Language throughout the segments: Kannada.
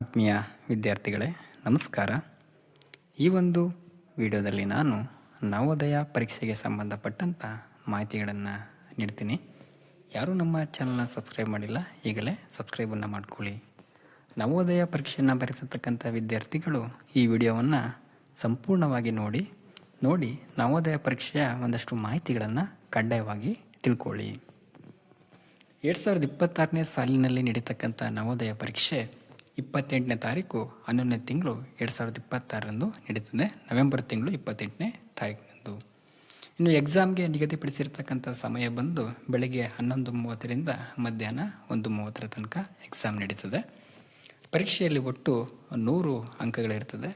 ಆತ್ಮೀಯ ವಿದ್ಯಾರ್ಥಿಗಳೇ ನಮಸ್ಕಾರ. ಈ ಒಂದು ವಿಡಿಯೋದಲ್ಲಿ ನಾನು ನವೋದಯ ಪರೀಕ್ಷೆಗೆ ಸಂಬಂಧಪಟ್ಟಂಥ ಮಾಹಿತಿಗಳನ್ನು ನೀಡ್ತೀನಿ. ಯಾರೂ ನಮ್ಮ ಚಾನಲ್ನ ಸಬ್ಸ್ಕ್ರೈಬ್ ಮಾಡಿಲ್ಲ, ಈಗಲೇ ಸಬ್ಸ್ಕ್ರೈಬನ್ನು ಮಾಡ್ಕೊಳ್ಳಿ. ನವೋದಯ ಪರೀಕ್ಷೆಯನ್ನು ಬರೆದಿರ್ತಕ್ಕಂಥ ವಿದ್ಯಾರ್ಥಿಗಳು ಈ ವಿಡಿಯೋವನ್ನು ಸಂಪೂರ್ಣವಾಗಿ ನೋಡಿ ನವೋದಯ ಪರೀಕ್ಷೆಯ ಒಂದಷ್ಟು ಮಾಹಿತಿಗಳನ್ನು ಕಡ್ಡಾಯವಾಗಿ ತಿಳ್ಕೊಳ್ಳಿ. 2026ನೇ ಸಾಲಿನಲ್ಲಿ ನಡೀತಕ್ಕಂಥ ನವೋದಯ ಪರೀಕ್ಷೆ 28ನೇ ತಾರೀಕು 11ನೇ ತಿಂಗಳು 2026ರಂದು ನಡೀತದೆ. ನವೆಂಬರ್ ತಿಂಗಳು 28ನೇ ತಾರೀಕಿನಂದು. ಇನ್ನು ಎಕ್ಸಾಮ್ಗೆ ನಿಗದಿಪಡಿಸಿರ್ತಕ್ಕಂಥ ಸಮಯ ಬಂದು ಬೆಳಗ್ಗೆ 11:30ರಿಂದ ಮಧ್ಯಾಹ್ನ 1:30 ತನಕ ಎಕ್ಸಾಮ್ ನಡೀತದೆ. ಪರೀಕ್ಷೆಯಲ್ಲಿ ಒಟ್ಟು 100 ಅಂಕಗಳಿರ್ತದೆ.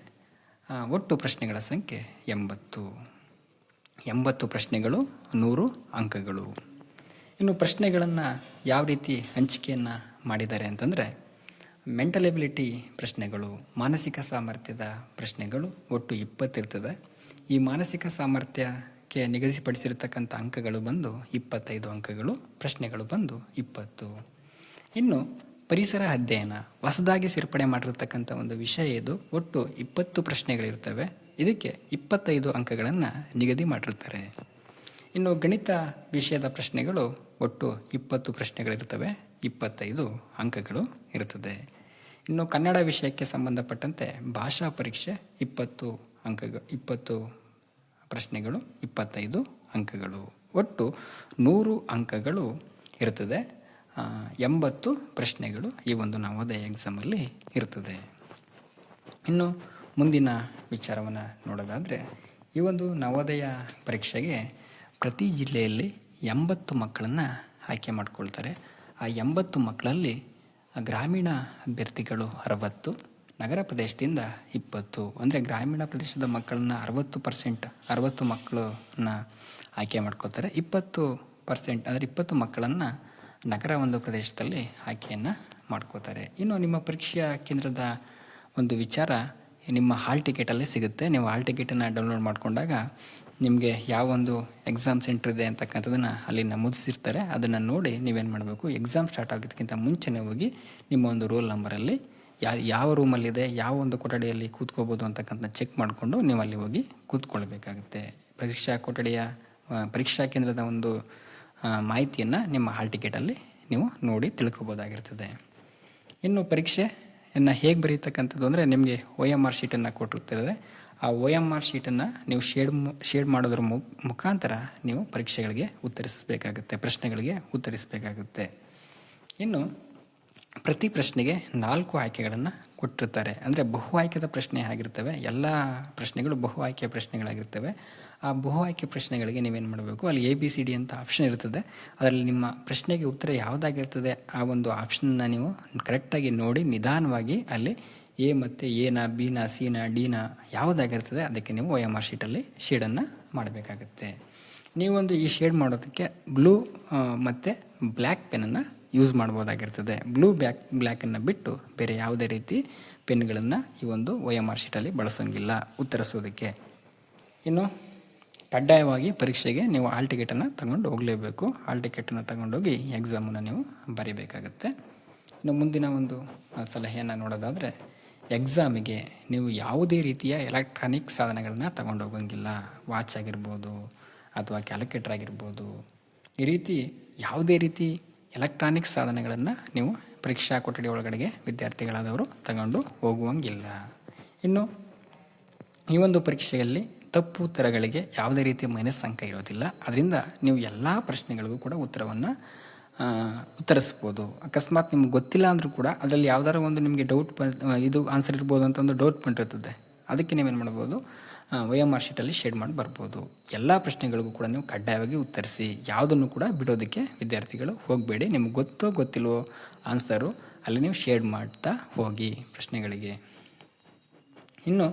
ಒಟ್ಟು ಪ್ರಶ್ನೆಗಳ ಸಂಖ್ಯೆ 80 ಪ್ರಶ್ನೆಗಳು, 100 ಅಂಕಗಳು. ಇನ್ನು ಪ್ರಶ್ನೆಗಳನ್ನು ಯಾವ ರೀತಿ ಹಂಚಿಕೆಯನ್ನು ಮಾಡಿದ್ದಾರೆ ಅಂತಂದರೆ, ಮೆಂಟಲ್ ಎಬಿಲಿಟಿ ಪ್ರಶ್ನೆಗಳು, ಮಾನಸಿಕ ಸಾಮರ್ಥ್ಯದ ಪ್ರಶ್ನೆಗಳು ಒಟ್ಟು 20 ಇರ್ತದೆ. ಈ ಮಾನಸಿಕ ಸಾಮರ್ಥ್ಯಕ್ಕೆ ನಿಗದಿಪಡಿಸಿರ್ತಕ್ಕಂಥ ಅಂಕಗಳು ಬಂದು 25 ಅಂಕಗಳು, ಪ್ರಶ್ನೆಗಳು ಬಂದು 20. ಇನ್ನು ಪರಿಸರ ಅಧ್ಯಯನ ಹೊಸದಾಗಿ ಸೇರ್ಪಡೆ ಮಾಡಿರ್ತಕ್ಕಂಥ ಒಂದು ವಿಷಯ ಇದು. ಒಟ್ಟು 20 ಪ್ರಶ್ನೆಗಳಿರ್ತವೆ. ಇದಕ್ಕೆ 25 ಅಂಕಗಳನ್ನು ನಿಗದಿ ಮಾಡಿರ್ತಾರೆ. ಇನ್ನು ಗಣಿತ ವಿಷಯದ ಪ್ರಶ್ನೆಗಳು ಒಟ್ಟು 20 ಪ್ರಶ್ನೆಗಳಿರ್ತವೆ, 25 ಅಂಕಗಳು ಇರುತ್ತದೆ. ಇನ್ನು ಕನ್ನಡ ವಿಷಯಕ್ಕೆ ಸಂಬಂಧಪಟ್ಟಂತೆ ಭಾಷಾ ಪರೀಕ್ಷೆ 20 ಪ್ರಶ್ನೆಗಳು, 25 ಅಂಕಗಳು. ಒಟ್ಟು 100 ಅಂಕಗಳು ಇರ್ತದೆ. 80 ಪ್ರಶ್ನೆಗಳು ಈ ಒಂದು ನವೋದಯ ಎಕ್ಸಾಮಲ್ಲಿ ಇರ್ತದೆ. ಇನ್ನು ಮುಂದಿನ ವಿಚಾರವನ್ನು ನೋಡೋದಾದರೆ, ಈ ಒಂದು ನವೋದಯ ಪರೀಕ್ಷೆಗೆ ಪ್ರತಿ ಜಿಲ್ಲೆಯಲ್ಲಿ 80 ಮಕ್ಕಳನ್ನು ಆಯ್ಕೆ ಮಾಡಿಕೊಳ್ತಾರೆ. ಆ 80 ಮಕ್ಕಳಲ್ಲಿ ಗ್ರಾಮೀಣ ಅಭ್ಯರ್ಥಿಗಳು 60, ನಗರ ಪ್ರದೇಶದಿಂದ 20. ಅಂದರೆ ಗ್ರಾಮೀಣ ಪ್ರದೇಶದ ಮಕ್ಕಳನ್ನ 60% ಮಕ್ಕಳನ್ನ ಆಯ್ಕೆ ಮಾಡ್ಕೋತಾರೆ. 20% ಅಂದರೆ 20 ಮಕ್ಕಳನ್ನು ನಗರ ಒಂದು ಪ್ರದೇಶದಲ್ಲಿ ಆಯ್ಕೆಯನ್ನು ಮಾಡ್ಕೋತಾರೆ. ಇನ್ನು ನಿಮ್ಮ ಪರೀಕ್ಷಾ ಕೇಂದ್ರದ ಒಂದು ವಿಚಾರ ನಿಮ್ಮ ಹಾಲ್ ಟಿಕೆಟಲ್ಲೇ ಸಿಗುತ್ತೆ. ನೀವು ಹಾಲ್ ಟಿಕೆಟನ್ನು ಡೌನ್ಲೋಡ್ ಮಾಡಿಕೊಂಡಾಗ ನಿಮಗೆ ಯಾವ ಒಂದು ಎಕ್ಸಾಮ್ ಸೆಂಟ್ರ್ ಇದೆ ಅಂತಕ್ಕಂಥದ್ದನ್ನು ಅಲ್ಲಿ ನಮೂದಿಸಿರ್ತಾರೆ. ಅದನ್ನು ನೋಡಿ ನೀವೇನು ಮಾಡಬೇಕು, ಎಕ್ಸಾಮ್ ಸ್ಟಾರ್ಟ್ ಆಗೋದಕ್ಕಿಂತ ಮುಂಚೆನೇ ಹೋಗಿ ನಿಮ್ಮ ಒಂದು ರೋಲ್ ನಂಬರಲ್ಲಿ ಯಾವ ರೂಮಲ್ಲಿದೆ, ಯಾವ ಒಂದು ಕೊಠಡಿಯಲ್ಲಿ ಕೂತ್ಕೋಬೋದು ಅಂತಕ್ಕಂಥ ಚೆಕ್ ಮಾಡಿಕೊಂಡು ನೀವು ಅಲ್ಲಿ ಹೋಗಿ ಕೂತ್ಕೊಳ್ಬೇಕಾಗುತ್ತೆ. ಪರೀಕ್ಷಾ ಕೇಂದ್ರದ ಒಂದು ಮಾಹಿತಿಯನ್ನು ನಿಮ್ಮ ಹಾಲ್ ಟಿಕೆಟಲ್ಲಿ ನೀವು ನೋಡಿ ತಿಳ್ಕೊಬೋದಾಗಿರ್ತದೆ. ಇನ್ನು ಪರೀಕ್ಷೆಯನ್ನು ಹೇಗೆ ಬರೀತಕ್ಕಂಥದ್ದು ಅಂದರೆ, ನಿಮಗೆ OMR ಶೀಟನ್ನು ಕೊಟ್ಟಿರ್ತಾರೆ. ಆ OMR ಶೀಟನ್ನು ನೀವು ಶೇಡ್ ಮಾಡೋದ್ರ ಮುಖಾಂತರ ನೀವು ಪ್ರಶ್ನೆಗಳಿಗೆ ಉತ್ತರಿಸಬೇಕಾಗುತ್ತೆ. ಇನ್ನು ಪ್ರತಿ ಪ್ರಶ್ನೆಗೆ 4 ಆಯ್ಕೆಗಳನ್ನು ಕೊಟ್ಟಿರ್ತಾರೆ. ಅಂದರೆ ಬಹು ಆಯ್ಕೆದ ಪ್ರಶ್ನೆ ಆಗಿರ್ತವೆ. ಎಲ್ಲ ಪ್ರಶ್ನೆಗಳು ಬಹು ಆಯ್ಕೆಯ ಪ್ರಶ್ನೆಗಳಾಗಿರ್ತವೆ. ಆ ಬಹು ಆಯ್ಕೆ ಪ್ರಶ್ನೆಗಳಿಗೆ ನೀವೇನು ಮಾಡಬೇಕು, ಅಲ್ಲಿ ABCD ಅಂತ ಆಪ್ಷನ್ ಇರ್ತದೆ. ಅದರಲ್ಲಿ ನಿಮ್ಮ ಪ್ರಶ್ನೆಗೆ ಉತ್ತರ ಯಾವುದಾಗಿರ್ತದೆ ಆ ಒಂದು ಆಪ್ಷನ್ನ ನೀವು ಕರೆಕ್ಟಾಗಿ ನೋಡಿ ನಿಧಾನವಾಗಿ ಅಲ್ಲಿ A ಮತ್ತು ಎನ, ಬಿನ, ಸಿನ, ಡಿನ ಯಾವುದಾಗಿರ್ತದೆ ಅದಕ್ಕೆ ನೀವು OMR ಶೀಟಲ್ಲಿ ಶೇಡನ್ನು ಮಾಡಬೇಕಾಗುತ್ತೆ. ನೀವೊಂದು ಈ ಶೇಡ್ ಮಾಡೋದಕ್ಕೆ ಬ್ಲೂ ಮತ್ತು ಬ್ಲ್ಯಾಕ್ ಪೆನ್ನನ್ನು ಯೂಸ್ ಮಾಡ್ಬೋದಾಗಿರ್ತದೆ. ಬ್ಲ್ಯಾಕನ್ನು ಬಿಟ್ಟು ಬೇರೆ ಯಾವುದೇ ರೀತಿ ಪೆನ್ಗಳನ್ನು ಈ ಒಂದು OMR ಶೀಟಲ್ಲಿ ಬಳಸೋಂಗಿಲ್ಲ ಉತ್ತರಿಸೋದಕ್ಕೆ. ಇನ್ನು ಕಡ್ಡಾಯವಾಗಿ ಪರೀಕ್ಷೆಗೆ ನೀವು ಹಾಲ್ ಟಿಕೆಟನ್ನು ತಗೊಂಡು ಹೋಗಲೇಬೇಕು. ಹಾಲ್ ಟಿಕೆಟನ್ನು ತಗೊಂಡೋಗಿ ಎಕ್ಸಾಮನ್ನು ನೀವು ಬರೀಬೇಕಾಗುತ್ತೆ. ಇನ್ನು ಮುಂದಿನ ಒಂದು ಸಲಹೆಯನ್ನು ನೋಡೋದಾದರೆ, ಎಕ್ಸಾಮಿಗೆ ನೀವು ಯಾವುದೇ ರೀತಿಯ ಎಲೆಕ್ಟ್ರಾನಿಕ್ ಸಾಧನಗಳನ್ನು ತಗೊಂಡು ಹೋಗೋಂಗಿಲ್ಲ. ವಾಚ್ ಆಗಿರ್ಬೋದು ಅಥವಾ ಕ್ಯಾಲ್ಕುಲೇಟರ್ ಆಗಿರ್ಬೋದು, ಈ ರೀತಿ ಯಾವುದೇ ರೀತಿ ಎಲೆಕ್ಟ್ರಾನಿಕ್ ಸಾಧನಗಳನ್ನು ನೀವು ಪರೀಕ್ಷಾ ಕೊಠಡಿ ಒಳಗಡೆಗೆ ವಿದ್ಯಾರ್ಥಿಗಳಾದವರು ತಗೊಂಡು ಹೋಗುವಂಗಿಲ್ಲ. ಇನ್ನು ಈ ಒಂದು ಪರೀಕ್ಷೆಯಲ್ಲಿ ತಪ್ಪು ಉತ್ತರಗಳಿಗೆ ಯಾವುದೇ ರೀತಿಯ ಮೈನಸ್ ಅಂಕ ಇರೋದಿಲ್ಲ. ಅದರಿಂದ ನೀವು ಎಲ್ಲ ಪ್ರಶ್ನೆಗಳಿಗೂ ಕೂಡ ಉತ್ತರವನ್ನು ಉತ್ತರಿಸ್ಬೋದು. ಅಕಸ್ಮಾತ್ ನಿಮ್ಗೆ ಗೊತ್ತಿಲ್ಲ ಅಂದರೂ ಕೂಡ ಅದರಲ್ಲಿ ಯಾವ್ದಾರು ಒಂದು ನಿಮಗೆ ಇದು ಆನ್ಸರ್ ಇರ್ಬೋದು ಅಂತ ಒಂದು ಡೌಟ್ ಬಂದಿರ್ತದೆ. ಅದಕ್ಕೆ ನೀವೇನು ಮಾಡ್ಬೋದು, OMR ಶೀಟಲ್ಲಿ ಶೇಡ್ ಮಾಡಿ ಬರ್ಬೋದು. ಎಲ್ಲ ಪ್ರಶ್ನೆಗಳಿಗೂ ಕೂಡ ನೀವು ಕಡ್ಡಾಯವಾಗಿ ಉತ್ತರಿಸಿ. ಯಾವುದನ್ನು ಕೂಡ ಬಿಡೋದಕ್ಕೆ ವಿದ್ಯಾರ್ಥಿಗಳು ಹೋಗಬೇಡಿ. ನಿಮ್ಗೆ ಗೊತ್ತಿಲ್ವೋ ಆನ್ಸರು ಅಲ್ಲಿ ನೀವು ಶೇಡ್ ಮಾಡ್ತಾ ಹೋಗಿ ಪ್ರಶ್ನೆಗಳಿಗೆ. ಇನ್ನು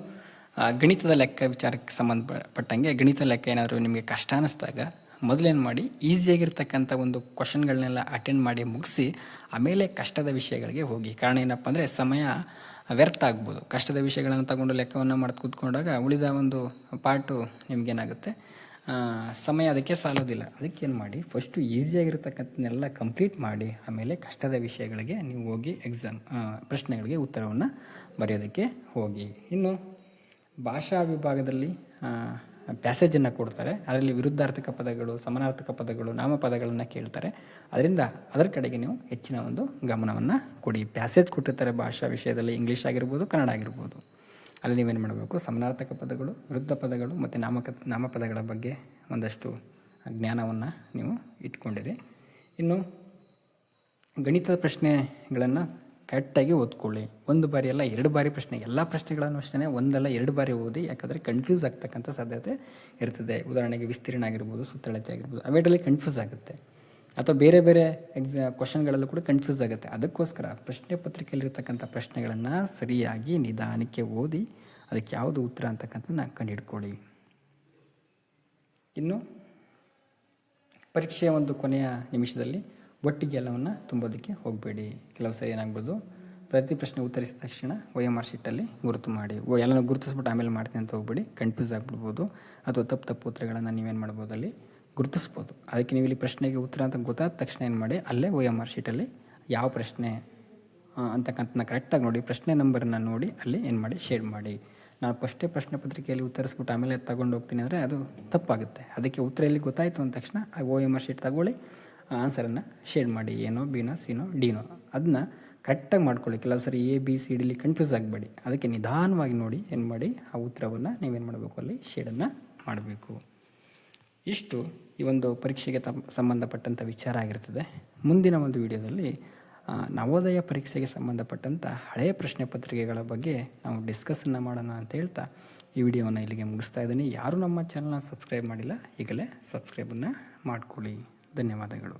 ಗಣಿತದ ಲೆಕ್ಕ ವಿಚಾರಕ್ಕೆ ಸಂಬಂಧಪಟ್ಟಂಗೆ, ಗಣಿತ ಲೆಕ್ಕ ಏನಾದರೂ ನಿಮಗೆ ಕಷ್ಟ ಅನ್ನಿಸ್ದಾಗ ಮೊದಲೇನು ಮಾಡಿ, ಈಸಿಯಾಗಿರ್ತಕ್ಕಂಥ ಒಂದು ಕ್ವಶನ್ಗಳನ್ನೆಲ್ಲ ಅಟೆಂಡ್ ಮಾಡಿ ಮುಗಿಸಿ ಆಮೇಲೆ ಕಷ್ಟದ ವಿಷಯಗಳಿಗೆ ಹೋಗಿ. ಕಾರಣ ಏನಪ್ಪ ಅಂದರೆ, ಸಮಯ ವ್ಯರ್ಥ ಆಗ್ಬೋದು. ಕಷ್ಟದ ವಿಷಯಗಳನ್ನು ತಗೊಂಡು ಲೆಕ್ಕವನ್ನು ಮಾಡಿ ಕೂತ್ಕೊಂಡಾಗ ಉಳಿದ ಒಂದು ಪಾರ್ಟು ನಿಮಗೇನಾಗುತ್ತೆ, ಸಮಯ ಅದಕ್ಕೆ ಸಾಲೋದಿಲ್ಲ. ಅದಕ್ಕೇನು ಮಾಡಿ, ಫಸ್ಟು ಈಸಿಯಾಗಿರ್ತಕ್ಕಂಥನ್ನೆಲ್ಲ ಕಂಪ್ಲೀಟ್ ಮಾಡಿ ಆಮೇಲೆ ಕಷ್ಟದ ವಿಷಯಗಳಿಗೆ ನೀವು ಹೋಗಿ ಪ್ರಶ್ನೆಗಳಿಗೆ ಉತ್ತರವನ್ನು ಬರೆಯೋದಕ್ಕೆ ಹೋಗಿ. ಇನ್ನು ಭಾಷಾ ವಿಭಾಗದಲ್ಲಿ ಪ್ಯಾಸೇಜನ್ನು ಕೊಡ್ತಾರೆ. ಅದರಲ್ಲಿ ವಿರುದ್ಧಾರ್ಥಕ ಪದಗಳು, ಸಮಾನಾರ್ಥಕ ಪದಗಳು, ನಾಮಪದಗಳನ್ನು ಕೇಳ್ತಾರೆ. ಅದರ ಕಡೆಗೆ ನೀವು ಹೆಚ್ಚಿನ ಒಂದು ಗಮನವನ್ನು ಕೊಡಿ. ಪ್ಯಾಸೇಜ್ ಕೊಟ್ಟಿರ್ತಾರೆ ಭಾಷಾ ವಿಷಯದಲ್ಲಿ, ಇಂಗ್ಲೀಷ್ ಆಗಿರ್ಬೋದು, ಕನ್ನಡ ಆಗಿರ್ಬೋದು. ಅಲ್ಲಿ ನೀವೇನು ಮಾಡಬೇಕು, ಸಮಾನಾರ್ಥಕ ಪದಗಳು, ವಿರುದ್ಧ ಪದಗಳು ಮತ್ತು ನಾಮಪದಗಳ ಬಗ್ಗೆ ಒಂದಷ್ಟು ಜ್ಞಾನವನ್ನು ನೀವು ಇಟ್ಕೊಂಡಿರಿ. ಇನ್ನು ಗಣಿತದ ಪ್ರಶ್ನೆಗಳನ್ನು ಕರೆಕ್ಟಾಗಿ ಓದ್ಕೊಳ್ಳಿ. ಒಂದು ಬಾರಿ ಅಲ್ಲ, 2 ಬಾರಿ ಪ್ರಶ್ನೆ. ಎಲ್ಲ ಪ್ರಶ್ನೆಗಳನ್ನು ಅಷ್ಟೇ ಒಂದಲ್ಲ 2 ಬಾರಿ ಓದಿ. ಯಾಕಂದರೆ ಕನ್ಫ್ಯೂಸ್ ಆಗ್ತಕ್ಕಂಥ ಸಾಧ್ಯತೆ ಇರ್ತದೆ. ಉದಾಹರಣೆಗೆ ವಿಸ್ತೀರ್ಣ ಆಗಿರ್ಬೋದು, ಸುತ್ತಳತೆ ಆಗಿರ್ಬೋದು, ಅವೆರಡರಲ್ಲಿ ಕನ್ಫ್ಯೂಸ್ ಆಗುತ್ತೆ. ಅಥವಾ ಬೇರೆ ಬೇರೆ ಕ್ವಶನ್ಗಳಲ್ಲೂ ಕೂಡ ಕನ್ಫ್ಯೂಸ್ ಆಗುತ್ತೆ. ಅದಕ್ಕೋಸ್ಕರ ಪ್ರಶ್ನೆ ಪತ್ರಿಕೆಯಲ್ಲಿರ್ತಕ್ಕಂಥ ಪ್ರಶ್ನೆಗಳನ್ನು ಸರಿಯಾಗಿ ನಿಧಾನಕ್ಕೆ ಓದಿ ಅದಕ್ಕೆ ಯಾವುದು ಉತ್ತರ ಅಂತಕ್ಕಂಥದ್ದನ್ನ ಕಂಡುಹಿಡ್ಕೊಳ್ಳಿ. ಇನ್ನು ಪರೀಕ್ಷೆಯ ಒಂದು ಕೊನೆಯ ನಿಮಿಷದಲ್ಲಿ ಒಟ್ಟಿಗೆ ಎಲ್ಲವನ್ನು ತುಂಬೋದಕ್ಕೆ ಹೋಗಬೇಡಿ. ಕೆಲವು ಸರಿ ಏನಾಗ್ಬೋದು, ಪ್ರತಿ ಪ್ರಶ್ನೆ ಉತ್ತರಿಸಿದ ತಕ್ಷಣ OMR ಶೀಟಲ್ಲಿ ಗುರುತು ಮಾಡಿ. ಎಲ್ಲನೂ ಗುರುತಿಸ್ಬಿಟ್ಟು ಆಮೇಲೆ ಮಾಡ್ತೀನಿ ಅಂತ ಹೋಗ್ಬೇಡಿ, ಕನ್ಫ್ಯೂಸ್ ಆಗಿಬಿಡ್ಬೋದು. ಅಥವಾ ತಪ್ಪು ಉತ್ತರಗಳನ್ನು ನೀವೇನು ಮಾಡ್ಬೋದು, ಅಲ್ಲಿ ಗುರುತಿಸ್ಬೋದು. ಅದಕ್ಕೆ ನೀವು ಇಲ್ಲಿ ಪ್ರಶ್ನೆಗೆ ಉತ್ತರ ಅಂತ ಗೊತ್ತಾದ ತಕ್ಷಣ ಏನು ಮಾಡಿ, ಅಲ್ಲೇ OMR ಶೀಟಲ್ಲಿ ಯಾವ ಪ್ರಶ್ನೆ ಅಂತಕ್ಕಂಥನ್ನ ಕರೆಕ್ಟಾಗಿ ನೋಡಿ, ಪ್ರಶ್ನೆ ನಂಬರನ್ನು ನೋಡಿ ಅಲ್ಲಿ ಏನು ಮಾಡಿ ಶೇಡ್ ಮಾಡಿ. ನಾನು ಫಸ್ಟೇ ಪ್ರಶ್ನೆ ಪತ್ರಿಕೆಯಲ್ಲಿ ಉತ್ತರಿಸ್ಬಿಟ್ಟು ಆಮೇಲೆ ತಗೊಂಡು ಹೋಗ್ತೀನಿ ಅಂದರೆ ಅದು ತಪ್ಪಾಗುತ್ತೆ. ಅದಕ್ಕೆ ಉತ್ತರ ಎಲ್ಲಿ ಗೊತ್ತಾಯಿತು ಅಂದ ತಕ್ಷಣ ಆ OMR ಶೀಟ್ ತಗೊಳ್ಳಿ, ಆನ್ಸರನ್ನು ಶೇಡ್ ಮಾಡಿ. ಏನೋ, ಬಿನೋ, ಸಿನೋ, ಡಿನೋ ಅದನ್ನ ಕರೆಕ್ಟಾಗಿ ಮಾಡ್ಕೊಳ್ಳಿ. ಕೆಲವು ಸರಿ ABCDಲಿ ಕನ್ಫ್ಯೂಸ್ ಆಗಬೇಡಿ. ಅದಕ್ಕೆ ನಿಧಾನವಾಗಿ ನೋಡಿ ಏನು ಮಾಡಿ ಆ ಉತ್ತರವನ್ನು ನೀವೇನು ಮಾಡಬೇಕು, ಅಲ್ಲಿ ಶೇಡನ್ನು ಮಾಡಬೇಕು. ಇಷ್ಟು ಈ ಒಂದು ಪರೀಕ್ಷೆಗೆ ಸಂಬಂಧಪಟ್ಟಂಥ ವಿಚಾರ ಆಗಿರ್ತದೆ. ಮುಂದಿನ ಒಂದು ವಿಡಿಯೋದಲ್ಲಿ ನವೋದಯ ಪರೀಕ್ಷೆಗೆ ಸಂಬಂಧಪಟ್ಟಂಥ ಹಳೆಯ ಪ್ರಶ್ನೆ ಪತ್ರಿಕೆಗಳ ಬಗ್ಗೆ ನಾವು ಡಿಸ್ಕಸ್ಸನ್ನು ಮಾಡೋಣ ಅಂತ ಹೇಳ್ತಾ ಈ ವಿಡಿಯೋವನ್ನು ಇಲ್ಲಿಗೆ ಮುಗಿಸ್ತಾ ಇದ್ದೀನಿ. ಯಾರು ನಮ್ಮ ಚಾನಲ್ನ ಸಬ್ಸ್ಕ್ರೈಬ್ ಮಾಡಿಲ್ಲ, ಈಗಲೇ ಸಬ್ಸ್ಕ್ರೈಬನ್ನು ಮಾಡ್ಕೊಳ್ಳಿ. ಧನ್ಯವಾದಗಳು.